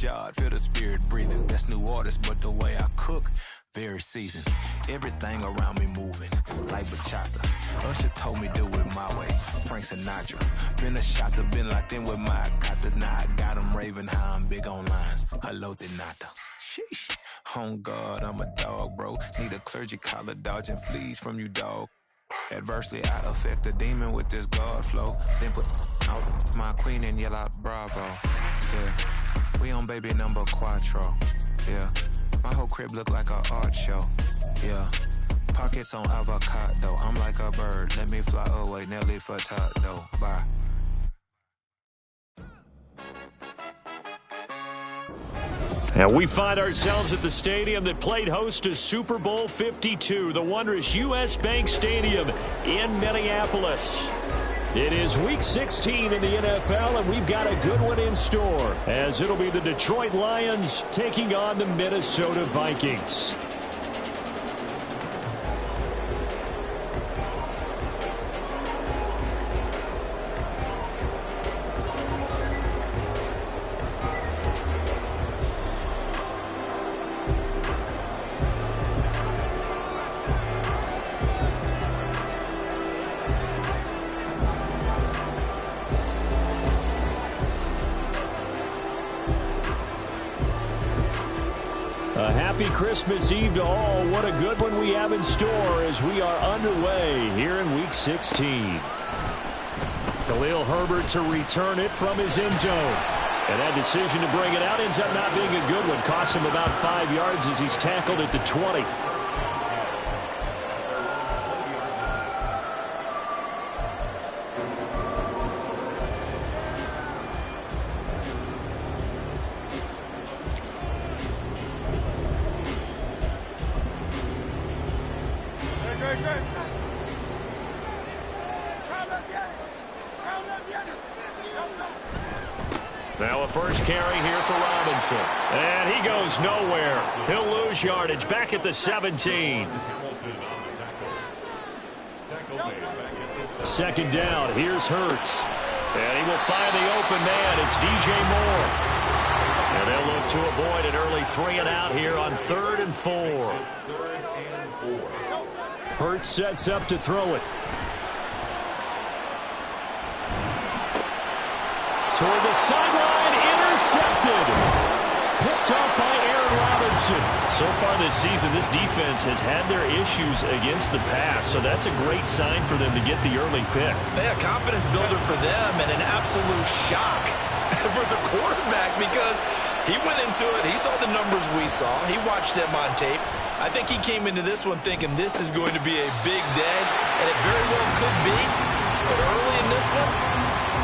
yard, feel the spirit breathing. Best new orders, but the way I cook, very seasoned. Everything around me moving, like bachata. Usher told me do it my way, Frank Sinatra. Been a shotter, been locked in with my katas. Now I got them raving how I'm big on lines. Hello, de nata. Sheesh. On God, I'm a dog, bro. Need a clergy collar, dodging fleas from you, dog. Adversely, I affect the demon with this God flow. Then put out my queen and yell out bravo. Yeah, we on baby number quattro. Yeah, my whole crib look like a art show. Yeah, pockets on avocado. I'm like a bird. Let me fly away, Nelly Furtado. Bye. And we find ourselves at the stadium that played host to Super Bowl 52, the wondrous U.S. Bank Stadium in Minneapolis. It is Week 16 in the NFL, and we've got a good one in store, as it'll be the Detroit Lions taking on the Minnesota Vikings. Happy Christmas Eve to all. What a good one we have in store as we are underway here in Week 16. Khalil Herbert to return it from his end zone. And that decision to bring it out ends up not being a good one. Costs him about 5 yards as he's tackled at the 20. Now a first carry here for Robinson. And he goes nowhere. He'll lose yardage back at the 17. Second down. Here's Hurts. And he will find the open man. It's DJ Moore. And they'll look to avoid an early 3-and-out here on 3rd and 4. Hurts sets up to throw it. Toward the sideline, intercepted. Picked off by Aaron Robinson. So far this season, this defense has had their issues against the pass, so that's a great sign for them to get the early pick. Yeah, confidence builder for them and an absolute shock for the quarterback because he went into it. He saw the numbers we saw. He watched them on tape. I think he came into this one thinking this is going to be a big day, and it very well could be. But early in this one,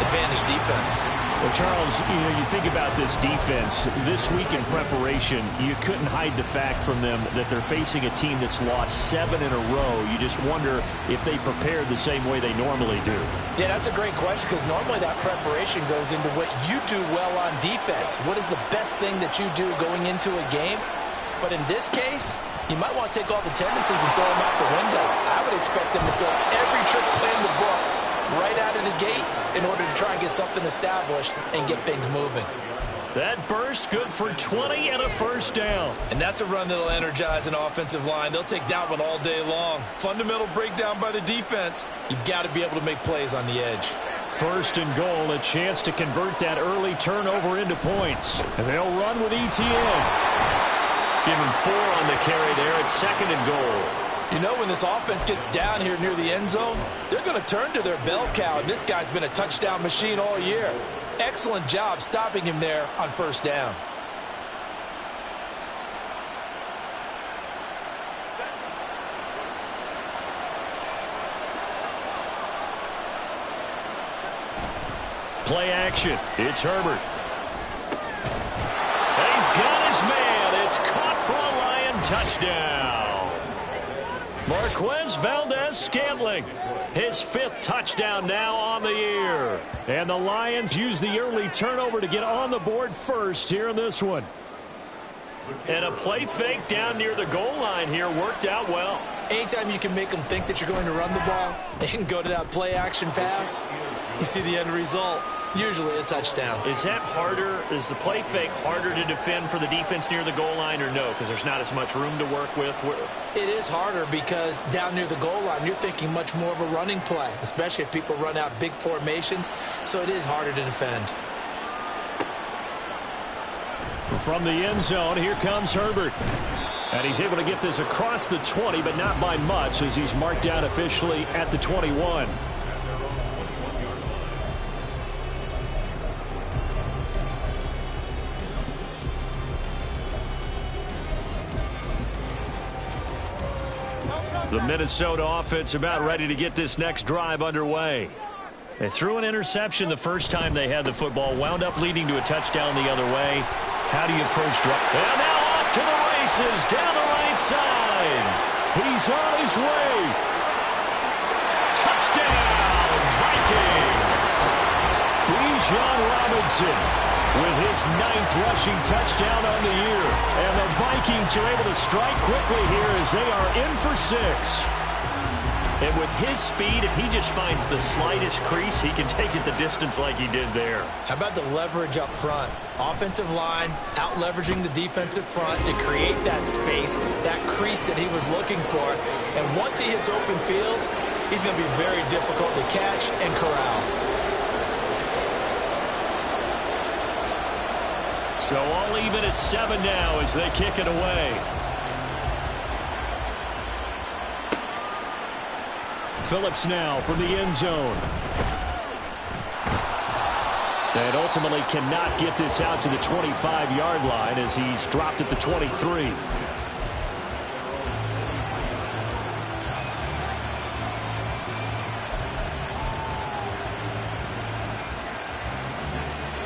advantage defense. Well, Charles, you think about this defense. This week in preparation, you couldn't hide the fact from them that they're facing a team that's lost 7 in a row. You just wonder if they prepared the same way they normally do. Yeah, that's a great question because normally that preparation goes into what you do well on defense. What is the best thing that you do going into a game? But in this case, you might want to take all the tendencies and throw them out the window. I would expect them to throw every trick play in the book right out of the gate in order to try and get something established and get things moving. That burst good for 20 and a first down. And that's a run that'll energize an offensive line. They'll take that one all day long. Fundamental breakdown by the defense. You've got to be able to make plays on the edge. First and goal, a chance to convert that early turnover into points. And they'll run with ETN. Give him 4 on the carry there at 2nd and goal. You know, when this offense gets down here near the end zone, they're going to turn to their bell cow, and this guy's been a touchdown machine all year. Excellent job stopping him there on first down. Play action. It's Herbert. And he's got his man. It's caught for a Lion touchdown. Marquez Valdez-Scantling, his 5th touchdown now on the year. And the Lions use the early turnover to get on the board first here in this one. And a play fake down near the goal line here worked out well. Anytime you can make them think that you're going to run the ball, they can go to that play action pass. You see the end result. Usually a touchdown. Is that harder? Is the play fake harder to defend for the defense near the goal line or no? Because there's not as much room to work with? It is harder because down near the goal line, you're thinking much more of a running play, especially if people run out big formations. So it is harder to defend. From the end zone, here comes Herbert. And he's able to get this across the 20, but not by much as he's marked down officially at the 21. The Minnesota offense about ready to get this next drive underway. They threw an interception the first time they had the football, wound up leading to a touchdown the other way. How do you approach drive? And now off to the races down the right side. He's on his way. Touchdown, Vikings. Bijan Robinson with his 9th rushing touchdown on the year. And the Vikings are able to strike quickly here as they are in for 6. And with his speed, if he just finds the slightest crease, he can take it the distance like he did there. How about the leverage up front? Offensive line out-leveraging the defensive front to create that space, that crease that he was looking for. And once he hits open field, he's going to be very difficult to catch and corral. So all even at 7 now as they kick it away. Phillips now from the end zone. And ultimately cannot get this out to the 25-yard line as he's dropped at the 23.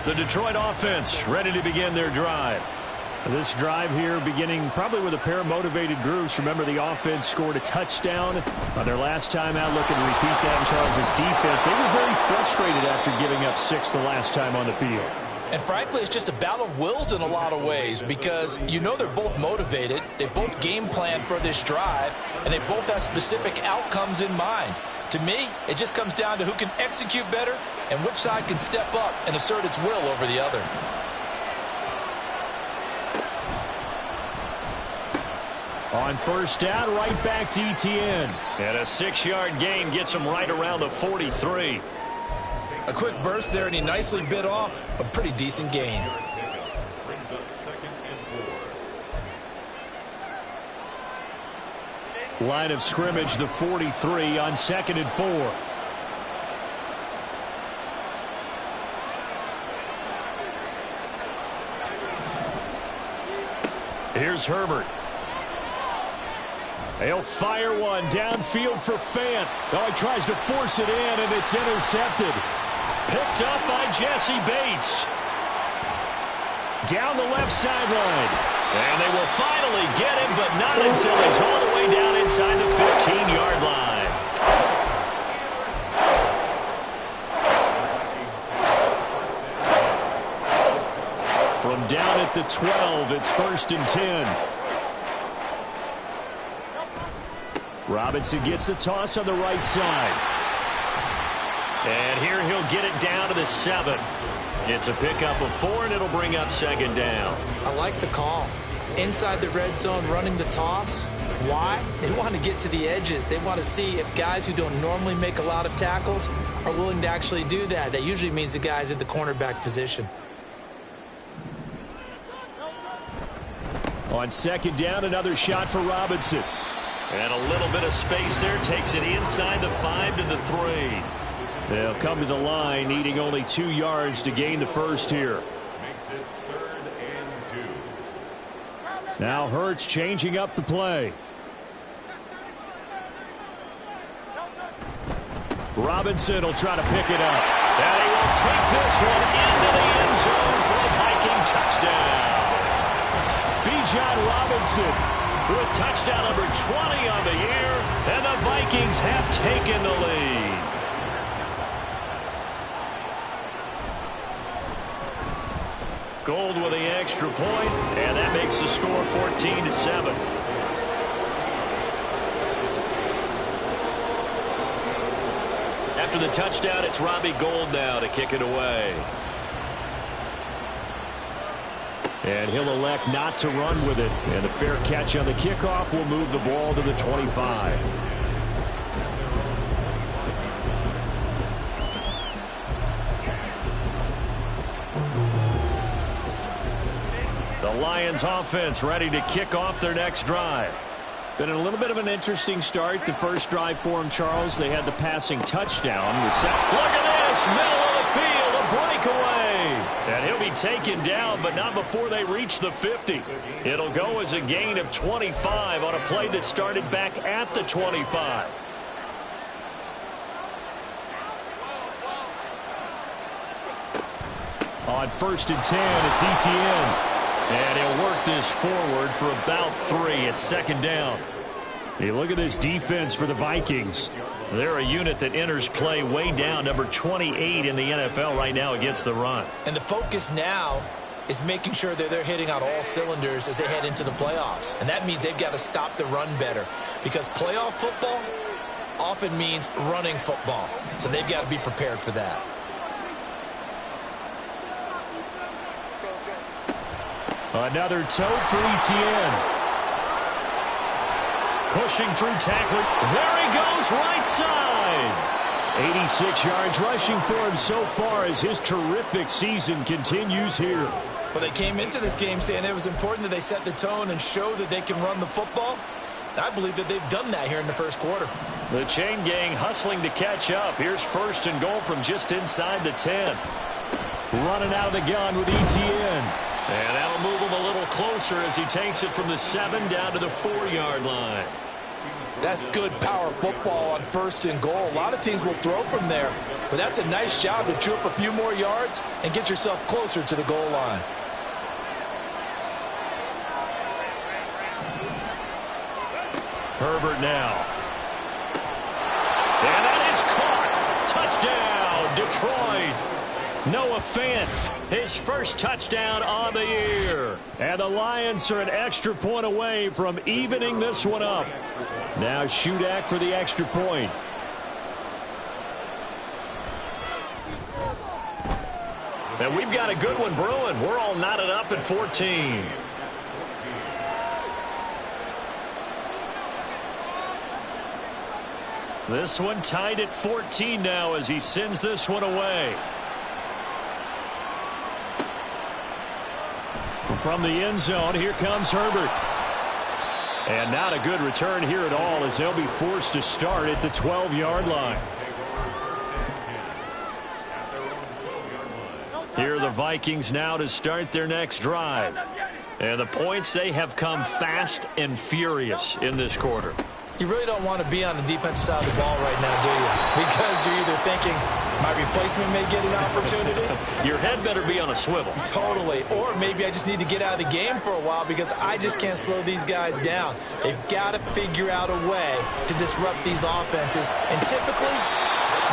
The Detroit offense ready to begin their drive. This drive here beginning probably with a pair of motivated groups. Remember, the offense scored a touchdown on their last time out. Looking to repeat that in Charles' defense. They were very frustrated after giving up 6 the last time on the field. And frankly, it's just a battle of wills in a lot of ways because you know they're both motivated. They both game plan for this drive, and they both have specific outcomes in mind. To me, it just comes down to who can execute better and which side can step up and assert its will over the other. On first down, right back to Etienne. And a 6-yard gain gets him right around the 43. A quick burst there, and he nicely bit off a pretty decent gain. Brings up 2nd and 4. Line of scrimmage, the 43 on 2nd and 4. Here's Herbert. He'll fire one downfield for Fant. Oh, he tries to force it in, and it's intercepted. Picked up by Jesse Bates. Down the left sideline. And they will finally get him, but not until he's all the way down inside the 15-yard line. From down at the 12, it's 1st and 10. Robinson gets the toss on the right side. And here he'll get it down to the 7. It's a pickup of 4, and it'll bring up 2nd down. I like the call. Inside the red zone running the toss. Why? They want to get to the edges. They want to see if guys who don't normally make a lot of tackles are willing to actually do that. That usually means the guys at the cornerback position. On 2nd down, another shot for Robinson. And a little bit of space there. Takes it inside the 5 to the 3. They'll come to the line, needing only 2 yards to gain the first here. Makes it 3rd and 2. Now Hurts changing up the play. Robinson will try to pick it up. And he will take this one into the end zone for a Viking touchdown. Bijan Robinson with touchdown number 20 on the year, and the Vikings have taken the lead. Gold with the extra point, and that makes the score 14-7. after the touchdown, it's Robbie Gould now to kick it away. And he'll elect not to run with it. And a fair catch on the kickoff will move the ball to the 25. The Lions offense ready to kick off their next drive. Been a little bit of an interesting start. The first drive for him, Charles, they had the passing touchdown. Look at this, middle of the field, a breakaway. And he'll be taken down, but not before they reach the 50. It'll go as a gain of 25 on a play that started back at the 25. On 1st and 10, it's Etienne. And he'll work this forward for about 3 at 2nd down. Hey, look at this defense for the Vikings. They're a unit that enters play way down, number 28 in the NFL right now against the run. And the focus now is making sure that they're hitting on all cylinders as they head into the playoffs. And that means they've got to stop the run better, because playoff football often means running football. So they've got to be prepared for that. Another tote for Etienne. Pushing through tackler. There he goes, right side. 86 yards rushing for him so far as his terrific season continues here. Well, they came into this game saying it was important that they set the tone and show that they can run the football. I believe that they've done that here in the first quarter. The chain gang hustling to catch up. Here's 1st and goal from just inside the 10. Running out of the gun with Etienne. And that'll move him a little closer as he takes it from the 7 down to the 4-yard line. That's good power football on 1st and goal. A lot of teams will throw from there, but that's a nice job to chew up a few more yards and get yourself closer to the goal line. Herbert now. And that is caught. Touchdown, Detroit. Noah Fant, his first touchdown on the year. And the Lions are an extra point away from evening this one up. Now Shudak for the extra point. And we've got a good one brewing. We're all knotted up at 14. This one tied at 14 now as he sends this one away. From the end zone, here comes Herbert. And not a good return here at all as they'll be forced to start at the 12-yard line. Here are the Vikings now to start their next drive. And the points, they have come fast and furious in this quarter. You really don't want to be on the defensive side of the ball right now, do you? Because you're either thinking, my replacement may get an opportunity. Your head better be on a swivel. Totally. Or maybe I just need to get out of the game for a while because I just can't slow these guys down. They've got to figure out a way to disrupt these offenses. And typically,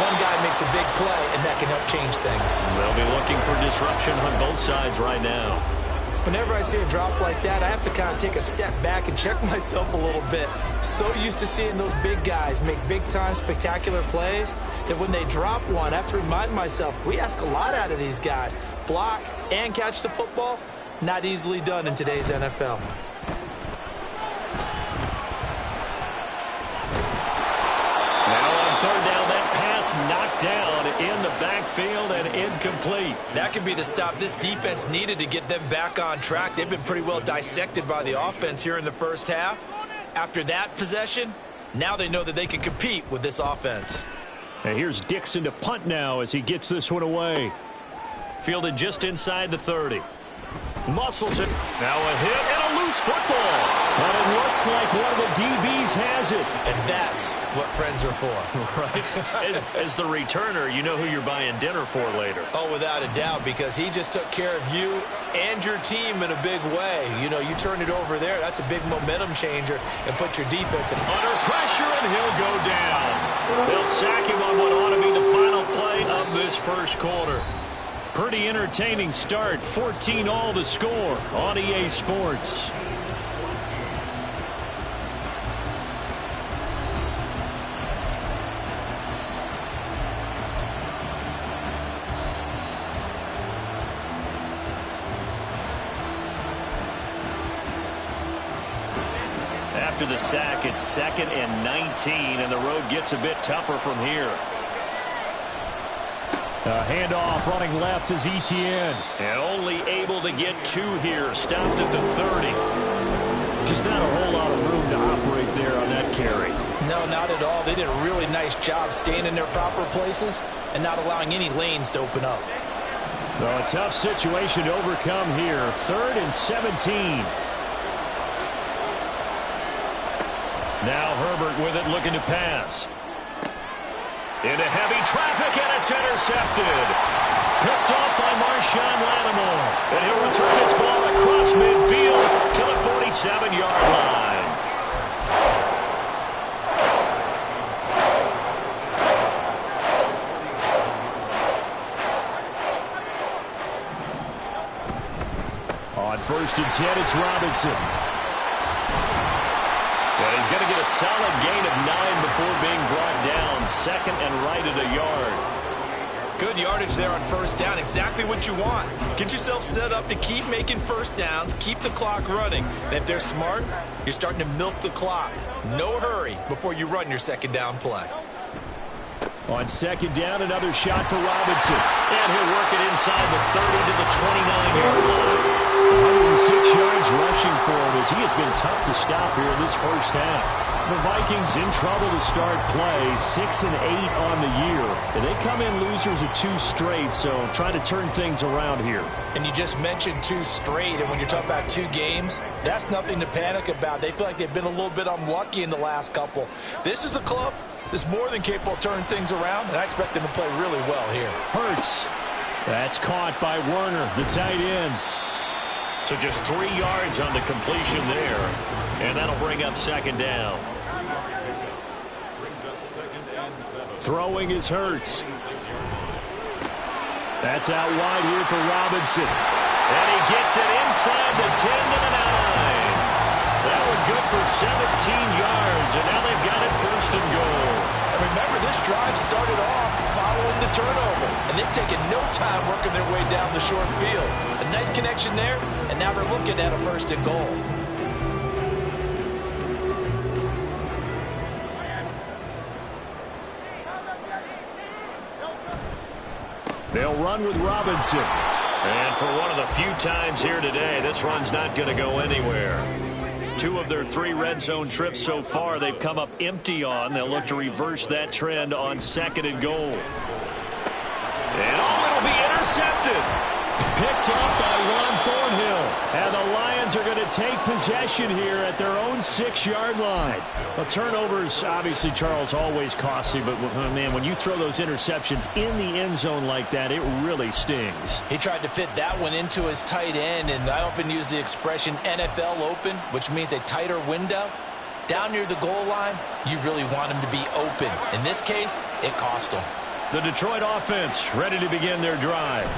one guy makes a big play, and that can help change things. They'll be looking for disruption on both sides right now. Whenever I see a drop like that, I have to kind of take a step back and check myself a little bit. So used to seeing those big guys make big-time spectacular plays that when they drop one, I have to remind myself, we ask a lot out of these guys. Block and catch the football, not easily done in today's NFL. Knocked down in the backfield and incomplete. That could be the stop this defense needed to get them back on track. They've been pretty well dissected by the offense here in the first half. After that possession, now they know that they can compete with this offense. And here's Dixon to punt now as he gets this one away. Fielded just inside the 30. Muscles it. Now a hit and a loose football. But it looks like one of the DBs has it. And that's what friends are for. Right. As the returner, you know who you're buying dinner for later. Oh, without a doubt, because he just took care of you and your team in a big way. You know, you turn it over there, that's a big momentum changer, and put your defense in. Under pressure, and he'll go down. They'll sack him on what ought to be the final play of this first quarter. Pretty entertaining start. 14-all the score on EA Sports. after the sack, it's 2nd and 19, and the road gets a bit tougher from here. Handoff running left is Etienne. And only able to get 2 here. Stopped at the 30. Just not a whole lot of room to operate there on that carry. No, not at all. They did a really nice job staying in their proper places and not allowing any lanes to open up. Well, a tough situation to overcome here. 3rd and 17. Now Herbert with it, looking to pass. Into heavy traffic, and it's intercepted. Picked off by Marshawn Lattimore. And he'll return this ball across midfield to the 47-yard line. On 1st and 10, it's Robinson. And he's going to get a solid gain of 9 before being brought down. 2nd and right at a yard. Good yardage there on 1st down. Exactly what you want. Get yourself set up to keep making 1st downs, keep the clock running. And if they're smart, you're starting to milk the clock. No hurry before you run your 2nd down play. On 2nd down, another shot for Robinson. And he'll work it inside the 30 to the 29-yard line. 106 yards rushing for him as he has been tough to stop here in this 1st half. The Vikings in trouble to start play, 6 and 8 on the year. And they come in losers of 2 straight, so trying to turn things around here. And you just mentioned 2 straight, and when you're talking about 2 games, that's nothing to panic about. They feel like they've been a little bit unlucky in the last couple. This is a club that's more than capable of turning things around, and I expect them to play really well here. Hurts. That's caught by Werner, the tight end. So just 3 yards on the completion there. And that'll bring up 2nd down. Brings up 2nd and 7. Throwing is Hurts. That's out wide here for Robinson. And he gets it inside the 10 to the 9. That one good for 17 yards. And now they've got it 1st and goal. And remember, this drive started off following the turnover. And they've taken no time working their way down the short field. A nice connection there, and now they're looking at a 1st and goal. They'll run with Robinson. And for one of the few times here today, this run's not going to go anywhere. 2 of their 3 red zone trips so far, they've come up empty on. They'll look to reverse that trend on 2nd and goal. And it'll be intercepted. Picked up by Juan Thornhill. And the Lions are going to take possession here at their own 6-yard line. Well, turnovers, obviously, Charles, always costly. But, man, when you throw those interceptions in the end zone like that, it really stings. He tried to fit that one into his tight end, and I often use the expression NFL open, which means a tighter window. Down near the goal line, you really want him to be open. In this case, it cost him. The Detroit offense ready to begin their drive.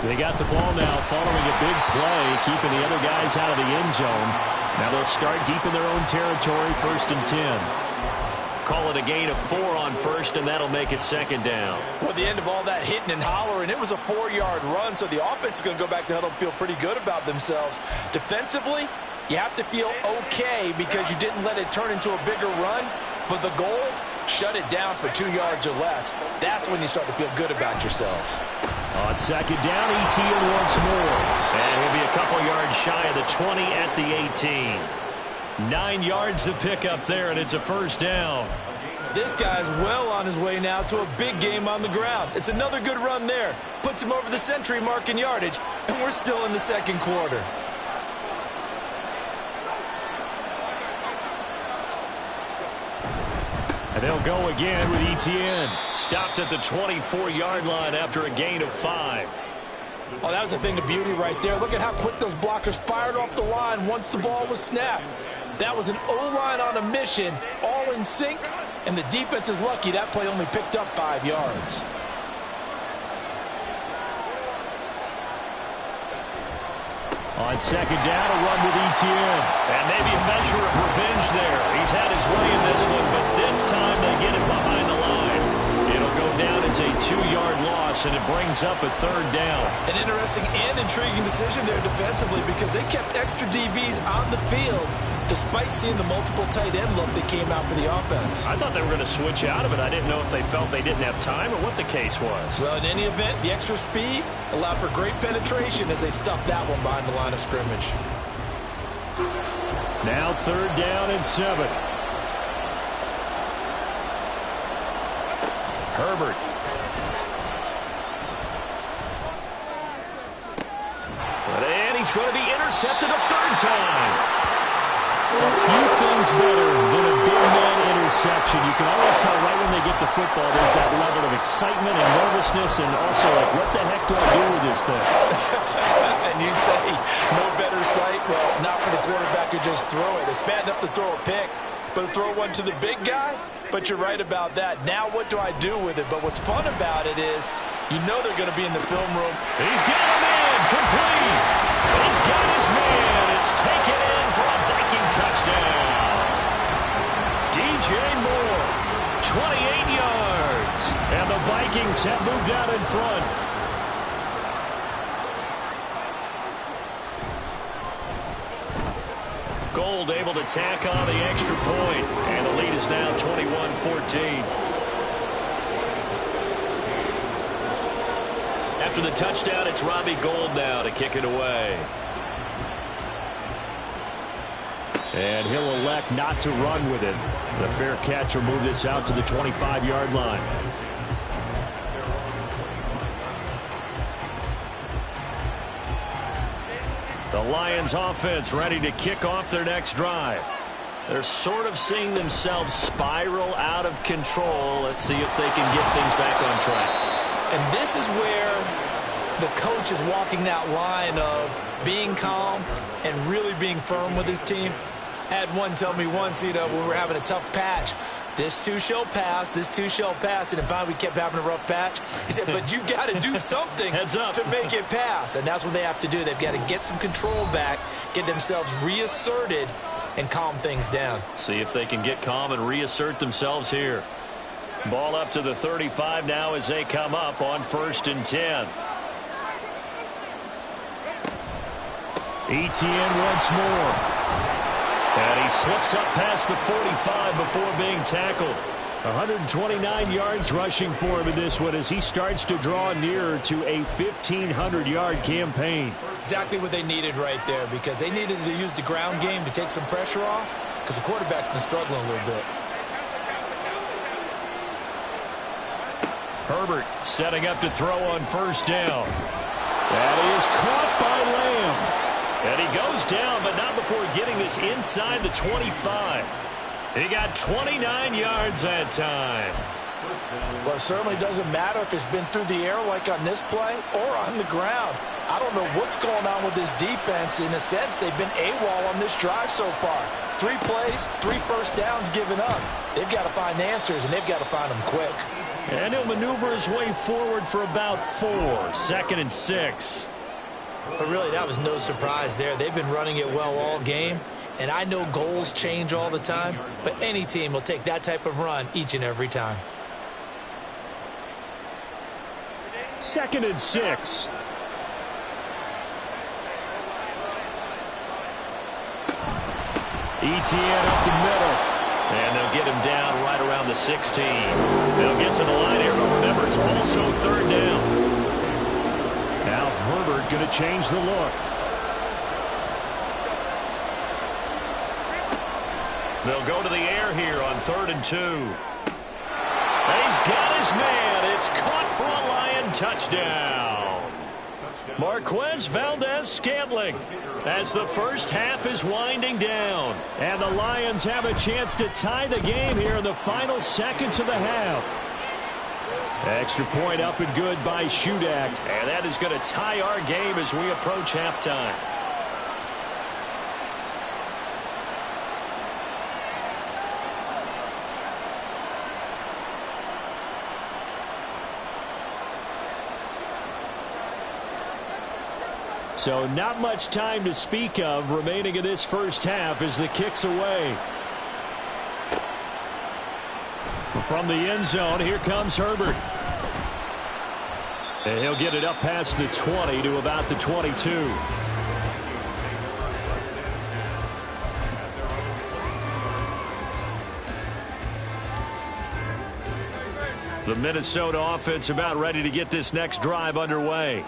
They got the ball now following a big play, keeping the other guys out of the end zone. Now they'll start deep in their own territory, 1st and 10. Call it a gain of 4 on 1st, and that'll make it 2nd down. Well, at the end of all that hitting and hollering, it was a 4-yard run, so the offense is going to go back to huddle and feel pretty good about themselves. Defensively, you have to feel okay because you didn't let it turn into a bigger run, but the goal, shut it down for 2 yards or less. That's when you start to feel good about yourselves. On 2nd down, Etienne once more. And he'll be a couple yards shy of the 20 at the 18. 9 yards to pick up there, and it's a 1st down. This guy's well on his way now to a big game on the ground. It's another good run there. Puts him over the century mark in yardage, and we're still in the 2nd quarter. And they'll go again with Etienne. Stopped at the 24-yard line after a gain of 5. Oh, that was a thing of beauty right there. Look at how quick those blockers fired off the line once the ball was snapped. That was an O-line on a mission, all in sync, and the defense is lucky that play only picked up 5 yards. On 2nd down, a run with Etienne. And maybe a measure of revenge there. He's had his way in this one, but this time they get it behind the line. It'll go down as is a 2-yard loss, and it brings up a 3rd down. An interesting and intriguing decision there defensively because they kept extra DBs on the field despite seeing the multiple tight end look that came out for the offense. I thought they were going to switch out of it. I didn't know if they felt they didn't have time or what the case was. Well, in any event, the extra speed allowed for great penetration as they stuffed that one behind the line of scrimmage. Now 3rd down and 7. Herbert. And he's going to be intercepted a 3rd time. A few things better than a big man interception. You can always tell right when they get the football, there's that level of excitement and nervousness and also like, what the heck do I do with this thing? And you say, no better sight? Well, not for the quarterback who just throw it. It's bad enough to throw a pick, but to throw one to the big guy? But you're right about that. Now what do I do with it? But what's fun about it is you know they're going to be in the film room. He's got a man complete. He's got his man. It's taken in for a Viking touchdown. DJ Moore, 28 yards. And the Vikings have moved out in front. Gold able to tack on the extra point. And the lead is now 21-14. After the touchdown, it's Robbie Gould now to kick it away. And he'll elect not to run with it. The fair catch will move this out to the 25-yard line. The Lions offense ready to kick off their next drive. They're sort of seeing themselves spiral out of control. Let's see if they can get things back on track. And this is where the coach is walking that line of being calm and really being firm with his team. I had one tell me once, when we were having a tough patch, this too shall pass, this too shall pass. And finally we kept having a rough patch. He said, but you've got to do something to make it pass. And that's what they have to do. They've got to get some control back, get themselves reasserted, and calm things down. See if they can get calm and reassert themselves here. Ball up to the 35 now as they come up on 1st and 10. Etienne once more. And he slips up past the 45 before being tackled. 129 yards rushing for him in this one as he starts to draw nearer to a 1,500-yard campaign. Exactly what they needed right there because they needed to use the ground game to take some pressure off because the quarterback's been struggling a little bit. Herbert setting up to throw on 1st down. That is caught by Lamb. And he goes down, but not before getting this inside the 25. He got 29 yards that time. Well, it certainly doesn't matter if it's been through the air like on this play or on the ground. I don't know what's going on with this defense. In a sense, they've been AWOL on this drive so far. 3 plays, 3 first downs given up. They've got to find answers, and they've got to find them quick. And he'll maneuver his way forward for about 4. 2nd and 6. But really, that was no surprise there. They've been running it well all game. And I know goals change all the time, but any team will take that type of run each and every time. 2nd and 6. Etienne up the middle. And they'll get him down right around the 16. They'll get to the line here, but remember, it's also 3rd down. Now Herbert going to change the look. They'll go to the air here on 3rd and 2. And he's got his man. It's caught for a Lion touchdown. Marquez Valdez-Scantling as the first half is winding down. And the Lions have a chance to tie the game here in the final seconds of the half. Extra point up and good by Shudak. And that is going to tie our game as we approach halftime. So not much time to speak of remaining in this first half as the kick's away. From the end zone, here comes Herbert. And he'll get it up past the 20 to about the 22. The Minnesota offense about ready to get this next drive underway.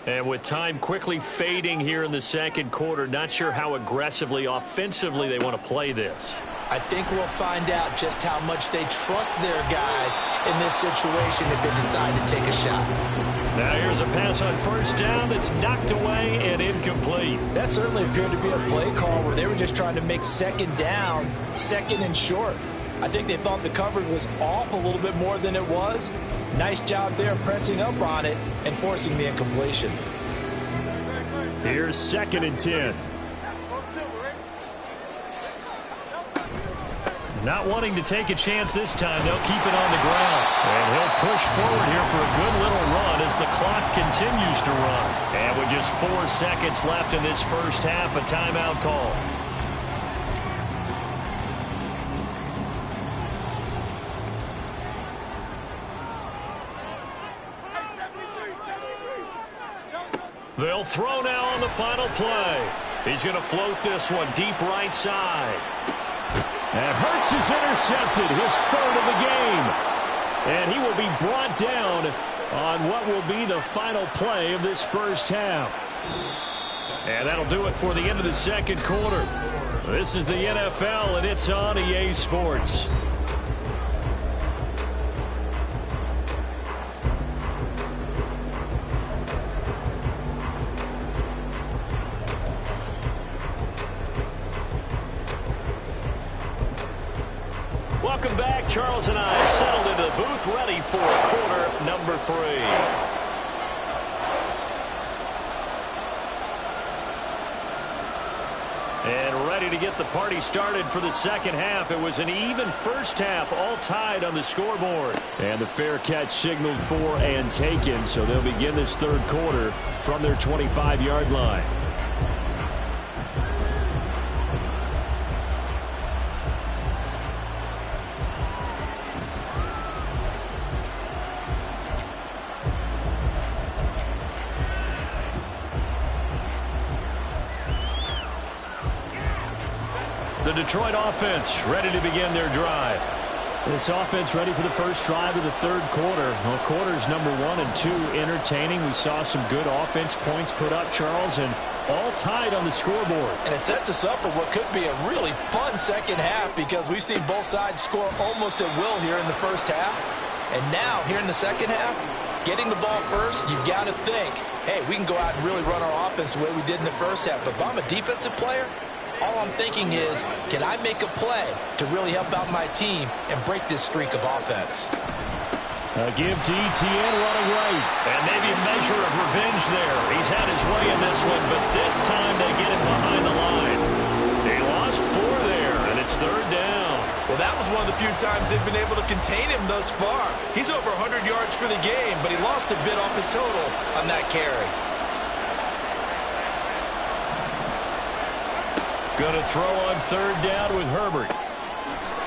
And with time quickly fading here in the second quarter, not sure how aggressively, offensively they want to play this. I think we'll find out just how much they trust their guys in this situation if they decide to take a shot. Now here's a pass on first down that's knocked away and incomplete. That certainly appeared to be a play call where they were just trying to make second down, second and short. I think they thought the coverage was off a little bit more than it was. Nice job there pressing up on it and forcing the incompletion. Here's 2nd and 10. Not wanting to take a chance this time, they'll keep it on the ground. And he'll push forward here for a good little run as the clock continues to run. And with just 4 seconds left in this first half, a timeout call. They'll throw now on the final play. He's going to float this one deep right side. And Hurts is intercepted, his 3rd of the game. And he will be brought down on what will be the final play of this first half. And that'll do it for the end of the second quarter. This is the NFL, and it's on EA Sports. Welcome back. Charles and I settled into the booth, ready for quarter number 3. And ready to get the party started for the second half. It was an even first half, all tied on the scoreboard. And the fair catch signaled for and taken, so they'll begin this third quarter from their 25-yard line. The Detroit offense ready to begin their drive. This offense ready for the first drive of the third quarter. Well, quarters number 1 and 2 entertaining. We saw some good offense points put up, Charles, and all tied on the scoreboard. And it sets us up for what could be a really fun second half because we've seen both sides score almost at will here in the first half. And now, here in the second half, getting the ball first, you've got to think, hey, we can go out and really run our offense the way we did in the first half. But if I'm a defensive player, all I'm thinking is, can I make a play to really help out my team and break this streak of offense? Give to ETN running right. And maybe a measure of revenge there. He's had his way in this one, but this time they get him behind the line. They lost 4 there, and it's third down. Well, that was one of the few times they've been able to contain him thus far. He's over 100 yards for the game, but he lost a bit off his total on that carry. Going to throw on third down with Herbert.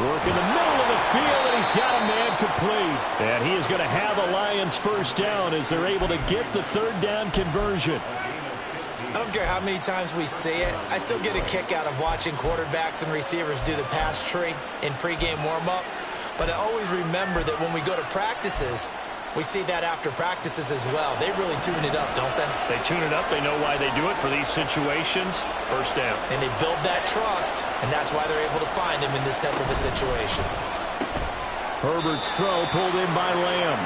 Work in the middle of the field, and he's got a man complete. And he is going to have the Lions first down as they're able to get the third down conversion. I don't care how many times we say it, I still get a kick out of watching quarterbacks and receivers do the pass tree in pregame warm-up. But I always remember that when we go to practices, we see that after practices as well. They really tune it up, don't they? They tune it up. They know why they do it for these situations. First down. And they build that trust, and that's why they're able to find him in this type of a situation. Herbert's throw pulled in by Lamb.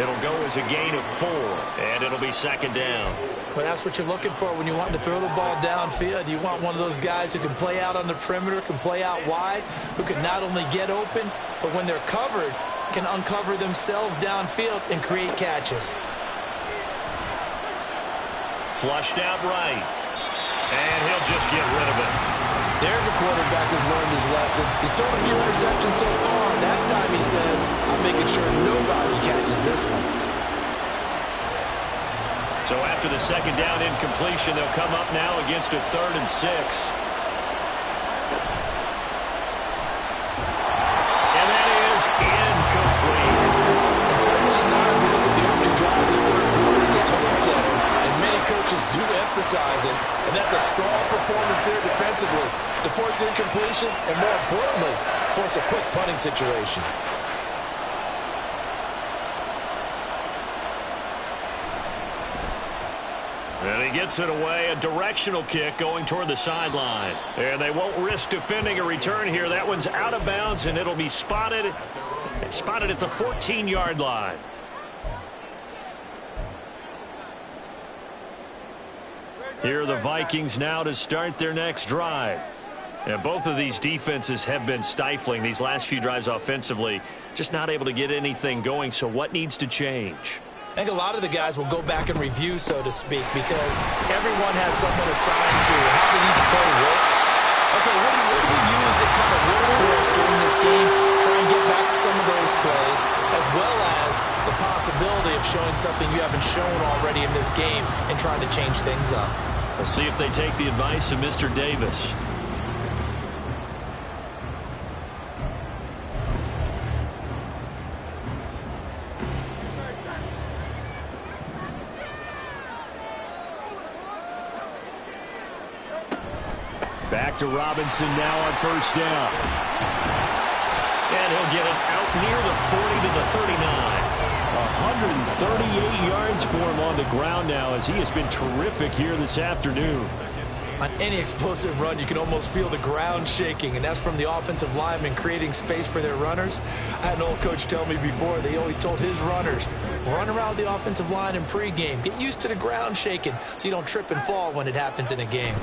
It'll go as a gain of 4, and it'll be second down. Well, that's what you're looking for when you want to throw the ball downfield. You want one of those guys who can play out on the perimeter, can play out wide, who can not only get open, but when they're covered, can uncover themselves downfield and create catches. Flushed out right. And he'll just get rid of it. There's a quarterback who's learned his lesson. He's thrown a few interceptions so far. That time he said, I'm making sure nobody catches this one. So after the second down incompletion, they'll come up now against a 3rd and 6. And that is incomplete. And so many times we look at the opening drive of emphasize it, and that's a strong performance there defensively to force incompletion and, more importantly, force a quick punting situation. And he gets it away, a directional kick going toward the sideline. And they won't risk defending a return here. That one's out of bounds, and it'll be spotted at the 14-yard line. Here are the Vikings now to start their next drive. And both of these defenses have been stifling these last few drives offensively. Just not able to get anything going, so what needs to change? I think a lot of the guys will go back and review, so to speak, because everyone has someone assigned to how did each play work. Okay, what do we use that kind of works for us during this game? Try and get back some of those plays, as well as the possibility of showing something you haven't shown already in this game and trying to change things up. We'll see if they take the advice of Mr. Davis. Back to Robinson now on first down. And he'll get it out near the 40 to the 39. 138 yards for him on the ground now, as he has been terrific here this afternoon. On any explosive run, you can almost feel the ground shaking, and that's from the offensive linemen creating space for their runners. I had an old coach tell me before, they always told his runners, run around the offensive line in pregame. Get used to the ground shaking so you don't trip and fall when it happens in a game.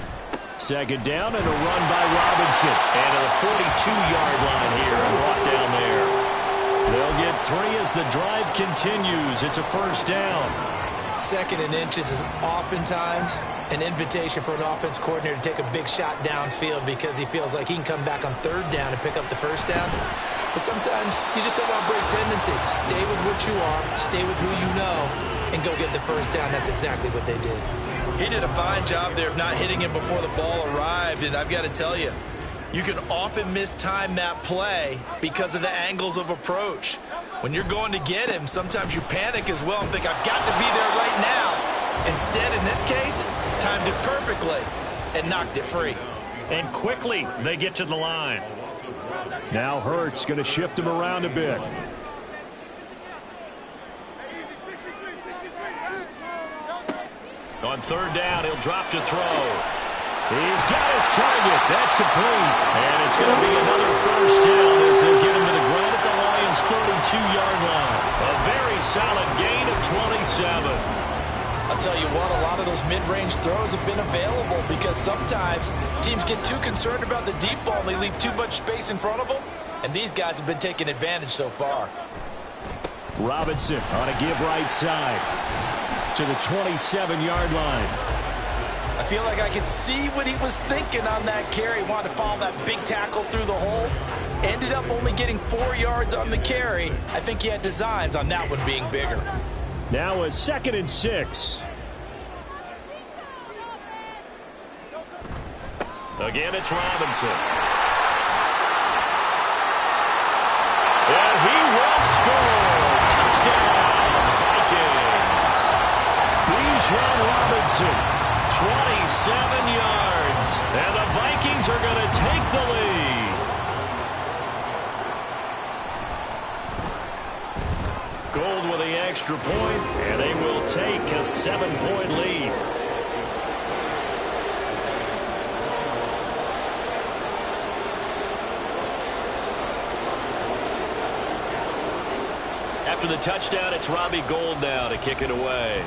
Second down and a run by Robinson. And to the 42-yard line here, and brought down there. They'll get 3 as the drive continues. It's a first down. Second and inches is oftentimes an invitation for an offense coordinator to take a big shot downfield because he feels like he can come back on third down and pick up the first down. But sometimes you just don't want to break tendency. Stay with what you are, stay with who you know, and go get the first down. That's exactly what they did. He did a fine job there of not hitting him before the ball arrived, and I've got to tell you, you can often mistime that play because of the angles of approach. When you're going to get him, sometimes you panic as well and think, I've got to be there right now. Instead, in this case, timed it perfectly and knocked it free. And quickly, they get to the line. Now Hurts going to shift him around a bit. On third down, he'll drop to throw. He's got his target. That's complete. And it's going to be another first down as they get him to the ground at the Lions' 32-yard line. A very solid gain of 27. I'll tell you what, a lot of those mid-range throws have been available because sometimes teams get too concerned about the deep ball and they leave too much space in front of them. And these guys have been taking advantage so far. Robinson on a give right side to the 27-yard line. I feel like I could see what he was thinking on that carry. Wanted to follow that big tackle through the hole. Ended up only getting 4 yards on the carry. I think he had designs on that one being bigger. Now a 2nd and 6. Again, it's Robinson. And he will score. Touchdown, Vikings. Bijan Robinson. 27 yards, and the Vikings are going to take the lead. Gold with the extra point, and they will take a 7-point lead. After the touchdown, it's Robbie Gould now to kick it away.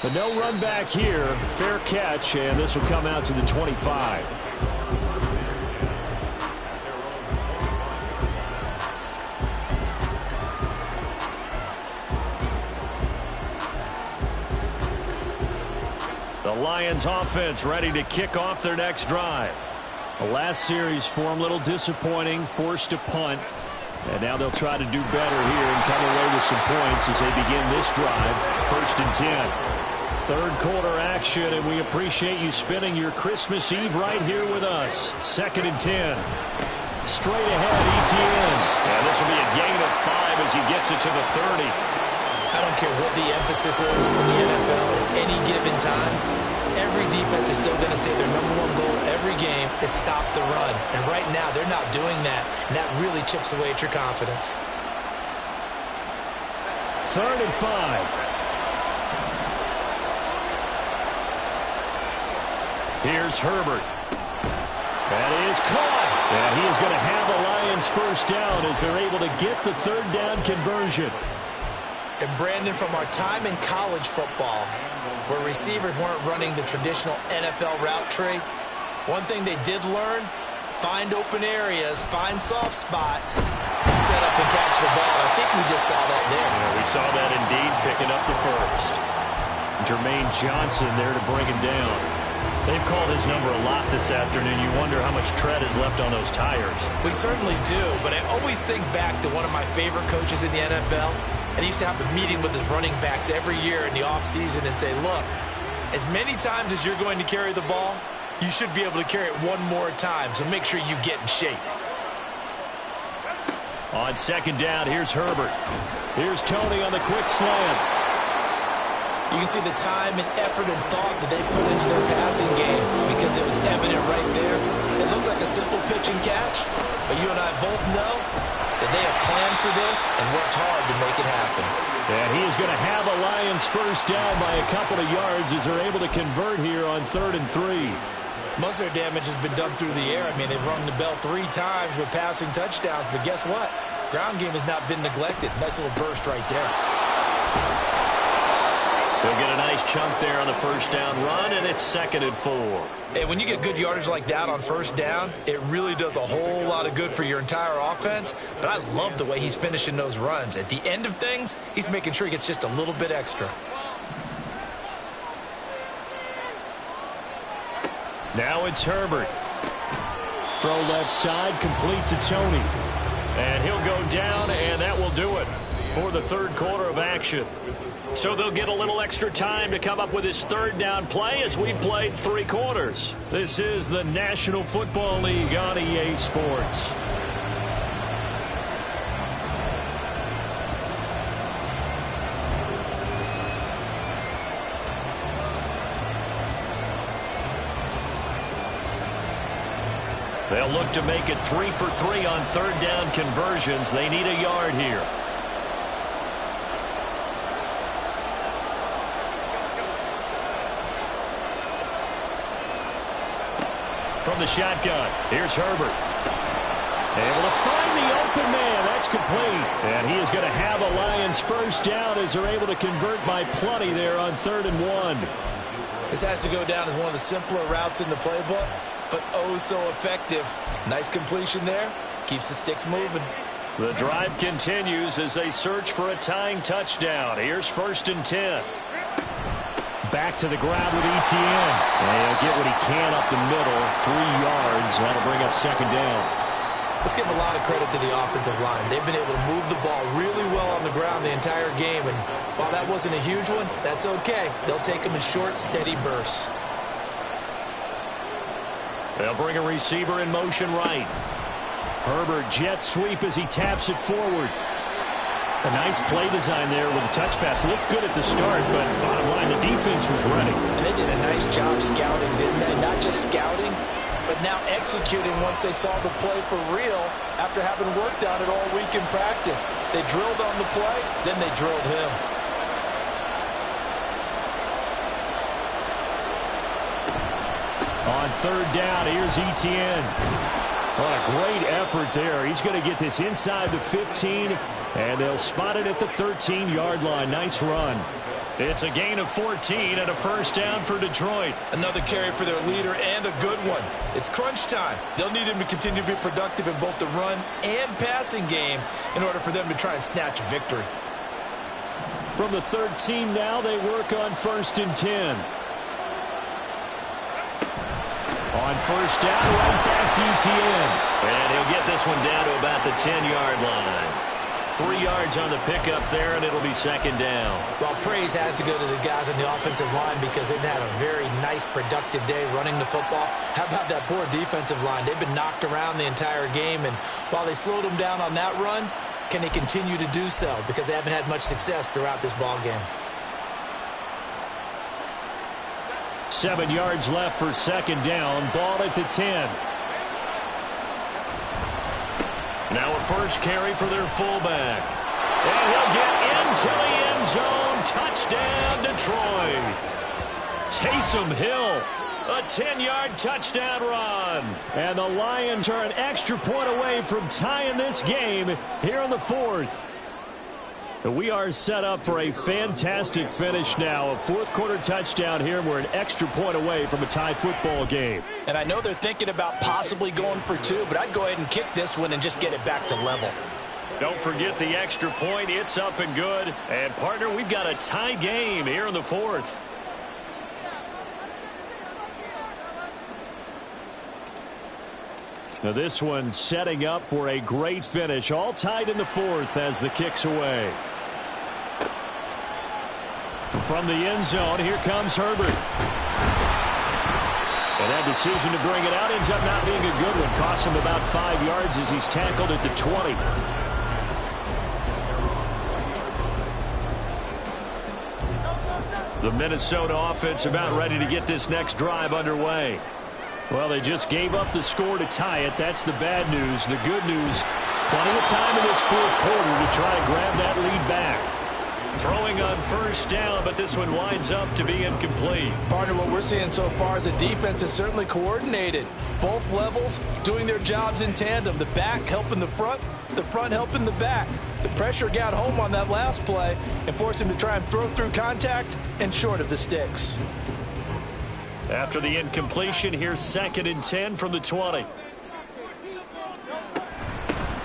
But no run back here. Fair catch, and this will come out to the 25. The Lions offense ready to kick off their next drive. The last series for them a little disappointing, forced a punt. And now they'll try to do better here and come away with some points as they begin this drive. 1st and 10. Third quarter action, and we appreciate you spending your Christmas Eve right here with us. 2nd and 10. Straight ahead, ETN. And this will be a gain of 5 as he gets it to the 30. I don't care what the emphasis is in the NFL at any given time, every defense is still going to say their #1 goal every game is stop the run. And right now, they're not doing that, and that really chips away at your confidence. 3rd and 5. Here's Herbert. That is caught. And he is going to have a Lions first down as they're able to get the 3rd down conversion. And Brandon, from our time in college football, where receivers weren't running the traditional NFL route tree, one thing they did learn, find open areas, find soft spots, and set up and catch the ball. I think we just saw that there. Yeah, we saw that indeed, picking up the first. Jermaine Johnson there to bring him down. They've called his number a lot this afternoon. You wonder how much tread is left on those tires. We certainly do, but I always think back to one of my favorite coaches in the NFL, and he used to have a meeting with his running backs every year in the offseason and say, look, as many times as you're going to carry the ball, you should be able to carry it one more time, so make sure you get in shape. On 2nd down, here's Herbert. Here's Tony on the quick slant. You can see the time and effort and thought that they put into their passing game because it was evident right there. It looks like a simple pitch and catch, but you and I both know that they have planned for this and worked hard to make it happen. And he is going to have a Lions first down by a couple of yards as they're able to convert here on 3rd and 3. Most of their damage has been done through the air. I mean, they've rung the bell 3 times with passing touchdowns, but guess what? Ground game has not been neglected. Nice little burst right there. They'll get a nice chunk there on the first down run, and it's 2nd and 4. Hey, when you get good yardage like that on first down, it really does a whole lot of good for your entire offense. But I love the way he's finishing those runs. At the end of things, he's making sure he gets just a little bit extra. Now it's Herbert. Throw left side, complete to Tony. And he'll go down, and that will do it for the 3rd quarter of action. So they'll get a little extra time to come up with his 3rd down play as we played 3 quarters. This is the National Football League on EA Sports. They'll look to make it 3 for 3 on 3rd down conversions. They need a yard here. From the shotgun, here's Herbert. Able to find the open man. That's complete. And he is going to have a Lions first down as they're able to convert by plenty there on 3rd and 1. This has to go down as one of the simpler routes in the playbook, but oh so effective. Nice completion there. Keeps the sticks moving. The drive continues as they search for a tying touchdown. Here's 1st and 10. Back to the ground with Etienne. And he'll get what he can up the middle. 3 yards. That'll bring up 2nd down. Let's give a lot of credit to the offensive line. They've been able to move the ball really well on the ground the entire game. And while that wasn't a huge one, that's okay. They'll take them in short, steady bursts. They'll bring a receiver in motion right. Herbert jet sweep as he taps it forward. A nice play design there with a touch pass. Looked good at the start, but bottom line, the defense was ready. And they did a nice job scouting, didn't they? Not just scouting, but now executing once they saw the play for real after having worked on it all week in practice. They drilled on the play, then they drilled him. On 3rd down, here's Etienne. What a great effort there. He's going to get this inside the 15, and they'll spot it at the 13-yard line. Nice run. It's a gain of 14 and a first down for Detroit. Another carry for their leader and a good one. It's crunch time. They'll need him to continue to be productive in both the run and passing game in order for them to try and snatch a victory. From the 13 now, they work on 1st and 10. On 1st down, right back to Etienne. And he'll get this one down to about the 10-yard line. 3 yards on the pickup there, and it'll be 2nd down. Well, praise has to go to the guys on the offensive line because they've had a very nice, productive day running the football. How about that poor defensive line? They've been knocked around the entire game, and while they slowed them down on that run, Can they continue to do so? Because they haven't had much success throughout this ball game. 7 yards left for second down. Ball at the 10. Now a first carry for their fullback. And he'll get into the end zone. Touchdown, Detroit. Taysom Hill, a 10-yard touchdown run. And the Lions are an extra point away from tying this game here in the fourth. We are set up for a fantastic finish now. A fourth-quarter touchdown here. We're an extra point away from a tie football game. And I know they're thinking about possibly going for 2, but I'd go ahead and kick this one and just get it back to level. Don't forget the extra point. It's up and good. And, partner, we've got a tie game here in the fourth. Now this one setting up for a great finish. All tied in the fourth as the kick's away. From the end zone, here comes Herbert. And that decision to bring it out ends up not being a good one. Costs him about 5 yards as he's tackled at the 20. The Minnesota offense about ready to get this next drive underway. Well, they just gave up the score to tie it. That's the bad news. The good news, plenty of time in this fourth quarter to try to grab that lead back. Throwing on first down, but this one winds up to be incomplete. Partner, what we're seeing so far is a defense is certainly coordinated. Both levels doing their jobs in tandem. The back helping the front helping the back. The pressure got home on that last play and forced him to try and throw through contact and short of the sticks. After the incompletion, here's 2nd and 10 from the 20.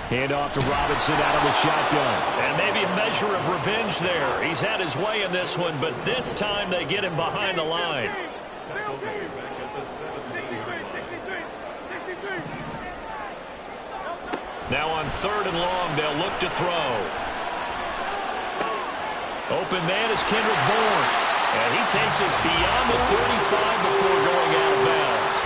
Hand off to Robinson out of the shotgun. And maybe a measure of revenge there. He's had his way in this one, but this time they get him behind the line. Now on 3rd and long, they'll look to throw. Open man is Kendrick Bourne. And he takes us beyond the 35 before going out of bounds.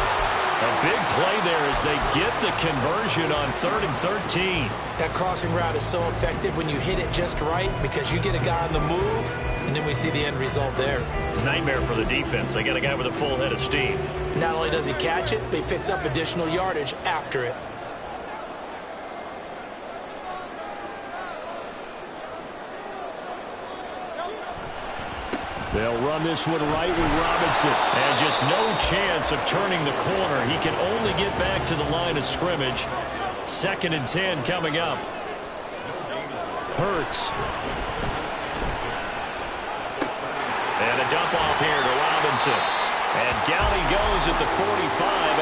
A big play there as they get the conversion on 3rd and 13. That crossing route is so effective when you hit it just right because you get a guy on the move, and then we see the end result there. It's a nightmare for the defense. They got a guy with a full head of steam. Not only does he catch it, but he picks up additional yardage after it. They'll run this one right with Robinson. And just no chance of turning the corner. He can only get back to the line of scrimmage. 2nd and 10 coming up. Hurts. And a dump off here to Robinson. And down he goes at the 45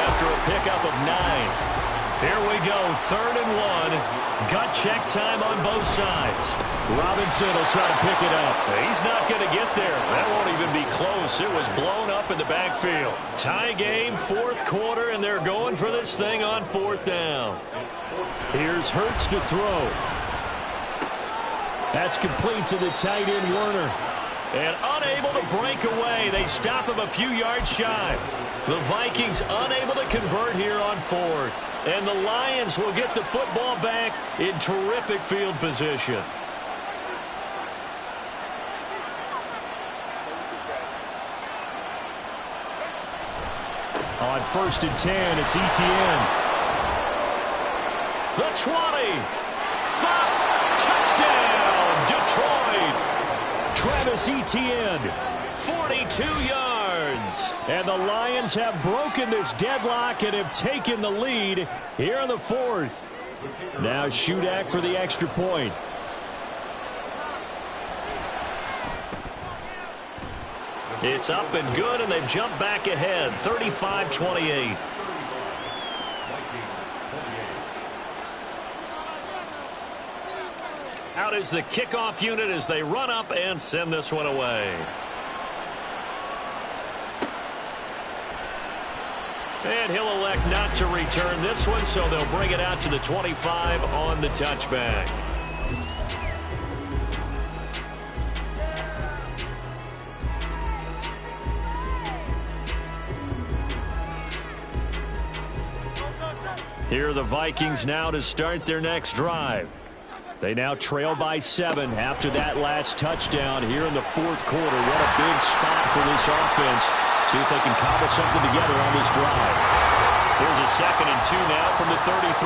after a pickup of 9. Here we go, 3rd and 1. Gut check time on both sides. Robinson will try to pick it up. He's not going to get there. That won't even be close. It was blown up in the backfield. Tie game, 4th quarter, and they're going for this thing on 4th down. Here's Hurts to throw. That's complete to the tight end, Werner. And unable to break away. They stop him a few yards shy. The Vikings unable to convert here on 4th. And the Lions will get the football back in terrific field position. On 1st and 10, it's Etienne. The 20. 5. Touchdown, Detroit. Travis Etienne, 42 yards. And the Lions have broken this deadlock and have taken the lead here in the 4th. Now Shudak for the extra point. It's up and good, and they've jumped back ahead, 35-28. Out is the kickoff unit as they run up and send this one away. And he'll elect not to return this one, so they'll bring it out to the 25 on the touchback. Here are the Vikings now to start their next drive. They now trail by 7 after that last touchdown here in the fourth quarter. What a big spot for this offense. See if they can cobble something together on this drive. Here's a 2nd and 2 now from the 33.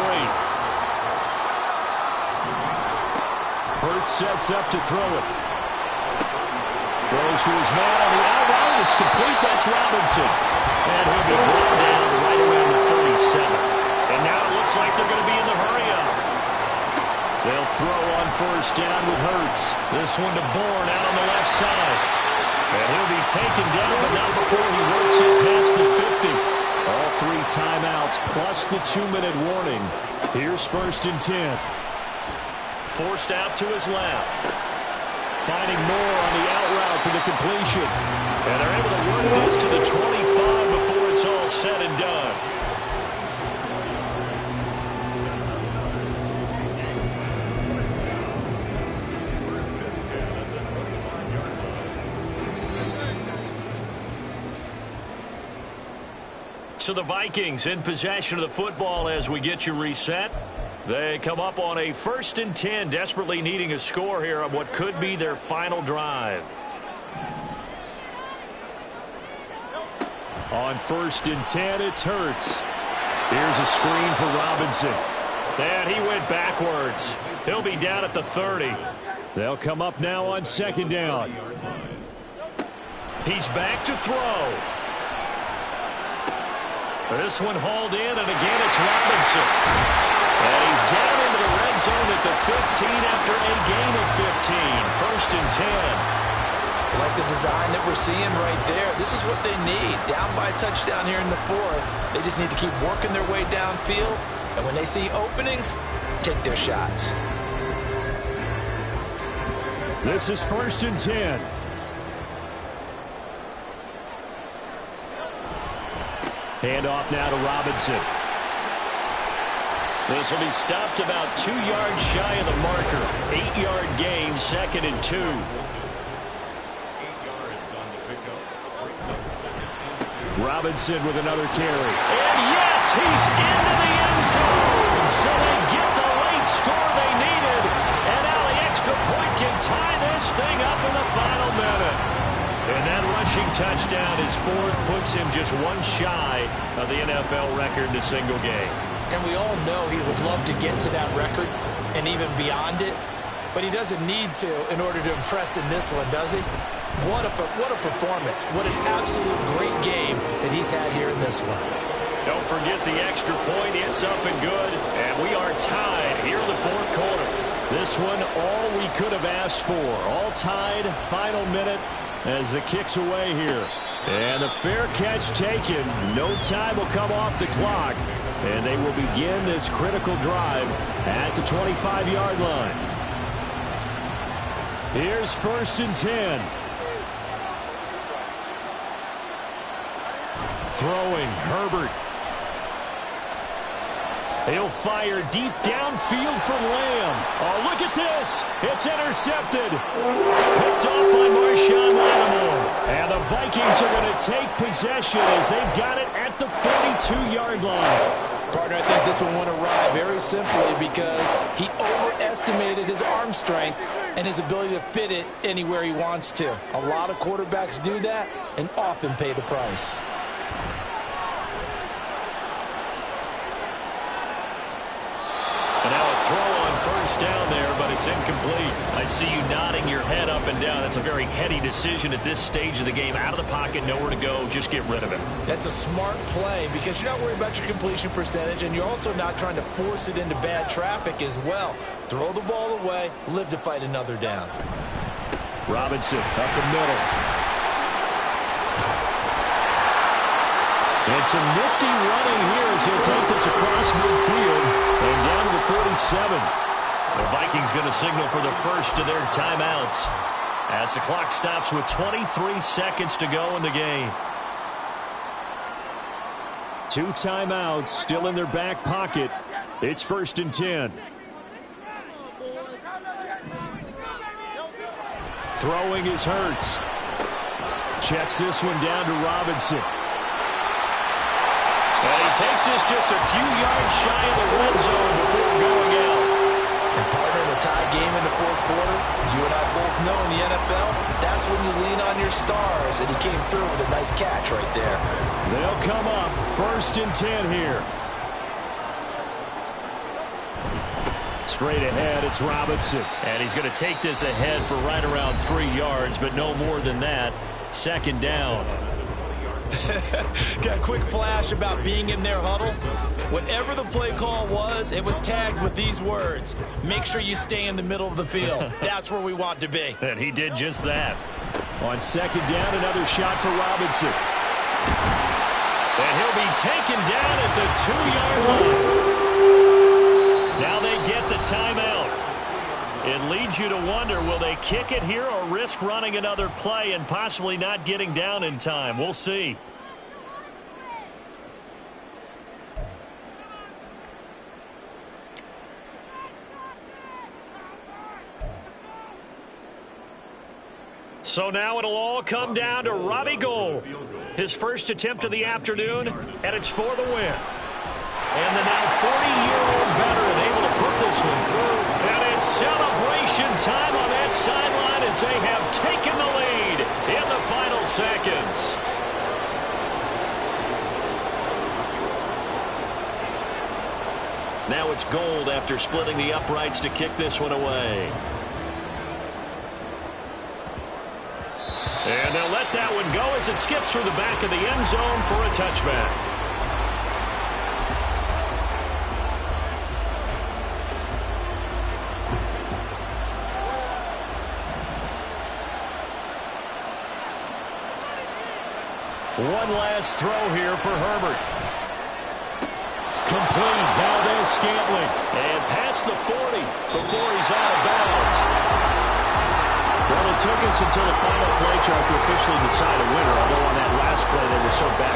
Hurts sets up to throw it. Throws to his man on the out route. It's complete. That's Robinson. And he'll be brought down right around the 37. And now it looks like they're going to be in the hurry-up. They'll throw on first down with Hurts. This one to Bourne out on the left side. And he'll be taken down, but not before he works it past the 50. All 3 timeouts plus the 2-minute warning. Here's 1st and 10. Forced out to his left. Finding Moore on the out route for the completion. And they're able to work this to the 25 before it's all said and done. So the Vikings in possession of the football as we get you reset. They come up on a 1st and 10, desperately needing a score here on what could be their final drive. On 1st and 10, it's Hurts. Here's a screen for Robinson. And he went backwards. He'll be down at the 30. They'll come up now on 2nd down. He's back to throw. This one hauled in, and again it's Robinson. And he's down into the red zone at the 15 after a gain of 15. 1st and 10. I like the design that we're seeing right there. This is what they need. Down by a touchdown here in the 4th. They just need to keep working their way downfield. And when they see openings, take their shots. This is 1st and 10. Handoff now to Robinson. This will be stopped about 2 yards shy of the marker. 8-yard gain, 2nd and 2. 8 yards on the pickup. Robinson with another carry. And yes, he's into the end zone. So they get the late score they needed. And now the extra point can tie this thing up in the final minute. And that rushing touchdown, his 4th, puts him just 1 shy of the NFL record in a single game. And we all know he would love to get to that record and even beyond it. But he doesn't need to in order to impress in this one, does he? What a performance. What an absolute great game that he's had here in this one. Don't forget the extra point. It's up and good. And we are tied here in the 4th quarter. This one, all we could have asked for. All tied, final minute as the kick's away here. And the fair catch taken. No time will come off the clock. And they will begin this critical drive at the 25-yard line. Here's 1st and 10. Throwing, Herbert. He'll fire deep downfield from Lamb. Oh, look at this. It's intercepted. Picked off by Marshawn Lattimore. And the Vikings are going to take possession as they've got it at the 42-yard line. Partner, I think this one went awry very simply because he overestimated his arm strength and his ability to fit it anywhere he wants to. A lot of quarterbacks do that and often pay the price. And now a throw on first down there, but it's incomplete. I see you nodding your head up and down. It's a very heady decision at this stage of the game. Out of the pocket, nowhere to go. Just get rid of it. That's a smart play because you're not worried about your completion percentage, and you're also not trying to force it into bad traffic as well. Throw the ball away, live to fight another down. Robinson up the middle. And some nifty running here as he'll take this across midfield and down to the 47. The Vikings going to signal for the first of their timeouts as the clock stops with 23 seconds to go in the game. 2 timeouts still in their back pocket. It's 1st and 10. Throwing is Hurts. Checks this one down to Robinson. And he takes this just a few yards shy of the red zone before going out. And partner, in a tie game in the fourth quarter, you and I both know in the NFL, that's when you lean on your stars, and he came through with a nice catch right there. They'll come up 1st and 10 here. Straight ahead, it's Robinson. And he's going to take this ahead for right around 3 yards, but no more than that. 2nd down. Got a quick flash about being in their huddle. Whatever the play call was, it was tagged with these words: make sure you stay in the middle of the field. That's where we want to be. And he did just that. On 2nd down, another shot for Robinson. And he'll be taken down at the 2-yard line. Now they get the timeout. It leads you to wonder, will they kick it here or risk running another play and possibly not getting down in time? We'll see. So now it'll all come down to Robbie Gould. His first attempt of the afternoon, and it's for the win. And the now 40-year-old veteran able to put this one through. And it's celebration time on that sideline as they have taken the lead in the final seconds. Now it's Gould after splitting the uprights to kick this one away. And they'll let that one go as it skips through the back of the end zone for a touchback. One last throw here for Herbert. Complete. Valdes-Scantling. And past the 40 before he's out of bounds. Well, it took us until the final play, Charles, to officially decide a winner, although on that last play they were so back.